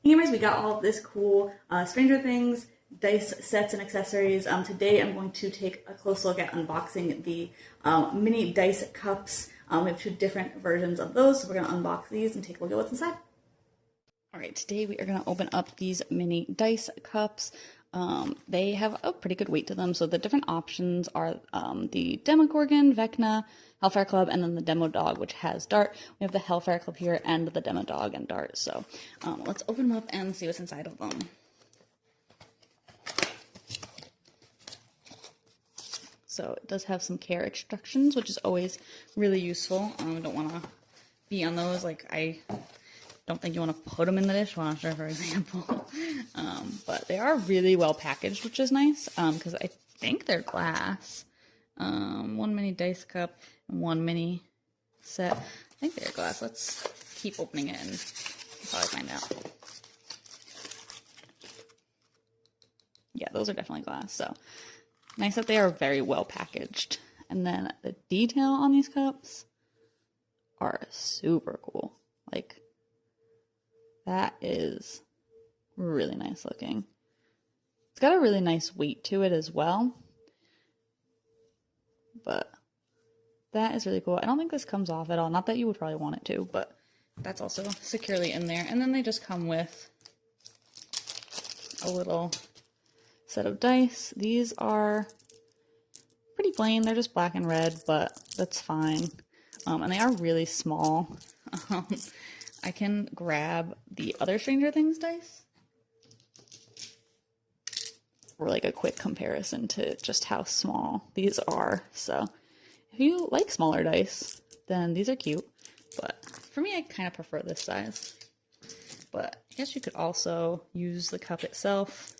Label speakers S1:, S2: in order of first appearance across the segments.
S1: Anyways, we got all of this cool Stranger Things dice sets and accessories. Today I'm going to take a close look at unboxing the mini dice cups. We have two different versions of those, so we're going to unbox these and take a look at what's inside. All right, today we are going to open up these mini dice cups. They have a pretty good weight to them, so the different options are the Demogorgon, Vecna, Hellfire Club, and then the Demo Dog, which has Dart. We have the Hellfire Club here and the Demo Dog and Dart, so let's open them up and see what's inside of them. So it does have some care instructions, which is always really useful. I don't want to be on those, like I don't think you want to put them in the dishwasher, for example. But they are really well packaged, which is nice, because I think they're glass. One mini dice cup and one mini set. I think they're glass. Let's keep opening it and probably find out. Yeah, those are definitely glass, so nice that they are very well packaged. And then the detail on these cups are super cool. Like, that is really nice looking. It's got a really nice weight to it as well. But that is really cool. I don't think this comes off at all. Not that you would probably want it to, but that's also securely in there. And then they just come with a little set of dice. These are pretty plain. They're just black and red, but that's fine. And they are really small. I can grab the other Stranger Things dice for like a quick comparison to just how small these are. So if you like smaller dice, then these are cute. But for me, I kind of prefer this size. But I guess you could also use the cup itself,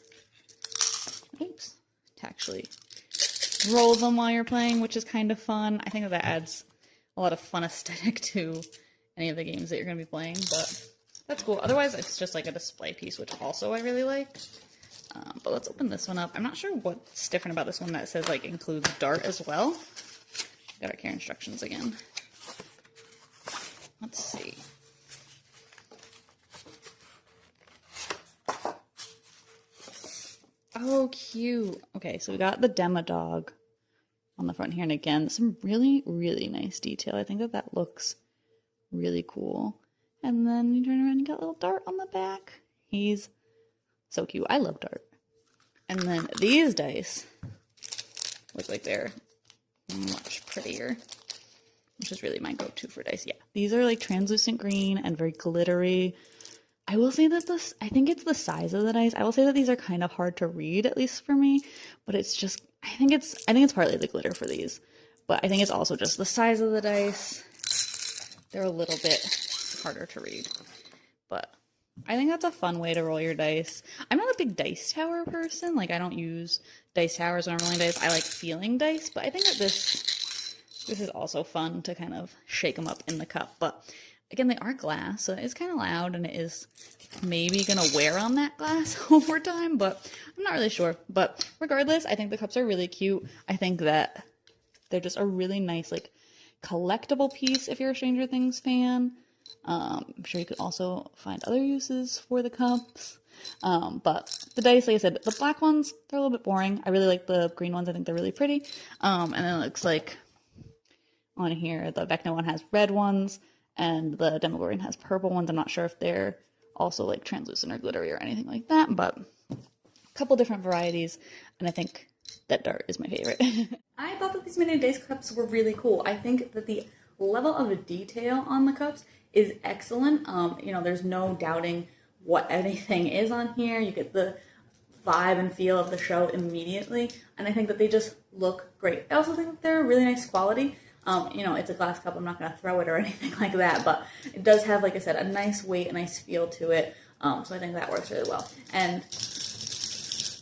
S1: oops, to actually roll them while you're playing, which is kind of fun. I think that adds a lot of fun aesthetic to any of the games that you're going to be playing, but that's cool. Otherwise, it's just like a display piece, which also I really like. But let's open this one up. I'm not sure what's different about this one that says like includes Dart as well. Got our care instructions again. Let's see. Oh, cute. Okay, so we got the Demo Dog on the front here, and again, some really, really nice detail. I think that looks really cool. And then you turn around and you got a little Dart on the back. He's so cute. I love Dart. And then these dice look like they're much prettier, which is really my go-to for dice. Yeah, these are like translucent green and very glittery. I will say that I think it's the size of the dice. I will say that these are kind of hard to read, at least for me, but it's just, I think it's partly the glitter for these, but I think it's also just the size of the dice. They're a little bit harder to read, but I think that's a fun way to roll your dice. I'm not a big dice tower person. Like, I don't use dice towers when I'm rolling dice. I like feeling dice, but I think that this is also fun to kind of shake them up in the cup. But again, they are glass, so it's kind of loud, and it is maybe gonna wear on that glass over time, but I'm not really sure. But regardless, I think the cups are really cute. I think that they're just a really nice, like, collectible piece if you're a Stranger Things fan. I'm sure you could also find other uses for the cups. But the dice, like I said, the black ones, they're a little bit boring. I really like the green ones. I think they're really pretty. And then it looks like on here, the Vecna one has red ones, and the Demogorgon has purple ones. I'm not sure if they're also like translucent or glittery or anything like that, but a couple different varieties, and I think that Dart is my favorite. I thought that these mini dice cups were really cool. I think that the level of detail on the cups is excellent. You know, there's no doubting what anything is on here. You get the vibe and feel of the show immediately, and I think that they just look great. I also think that they're really nice quality. You know, it's a glass cup. I'm not going to throw it or anything like that, but it does have, like I said, a nice weight, a nice feel to it. So I think that works really well. And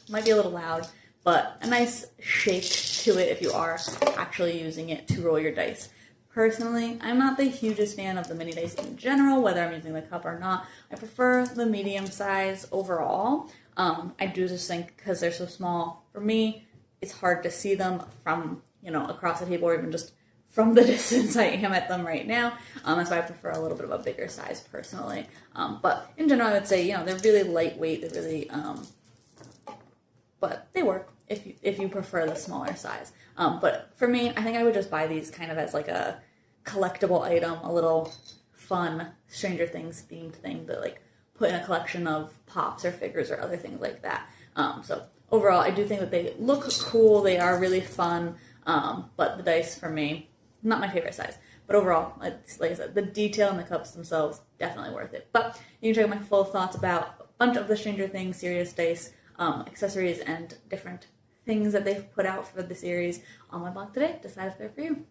S1: might be a little loud, but a nice shake to it if you are actually using it to roll your dice. Personally, I'm not the hugest fan of the mini dice in general, whether I'm using the cup or not. I prefer the medium size overall. I do just think because they're so small, for me, it's hard to see them from, you know, across the table or even just from the distance I am at them right now. That's why I prefer a little bit of a bigger size personally. But in general, I would say, you know, they're really lightweight. They're really, but they work if you prefer the smaller size. But for me, I think I would just buy these kind of as like a collectible item, a little fun Stranger Things themed thing to like put in a collection of pops or figures or other things like that. So overall, I do think that they look cool. They are really fun. But the dice for me, not my favorite size. But overall, like I said, the detail in the cups themselves, definitely worth it. But you can check out my full thoughts about a bunch of the Stranger Things serious dice, accessories, and different things that they've put out for the series on my blog today. Decide if they're for you.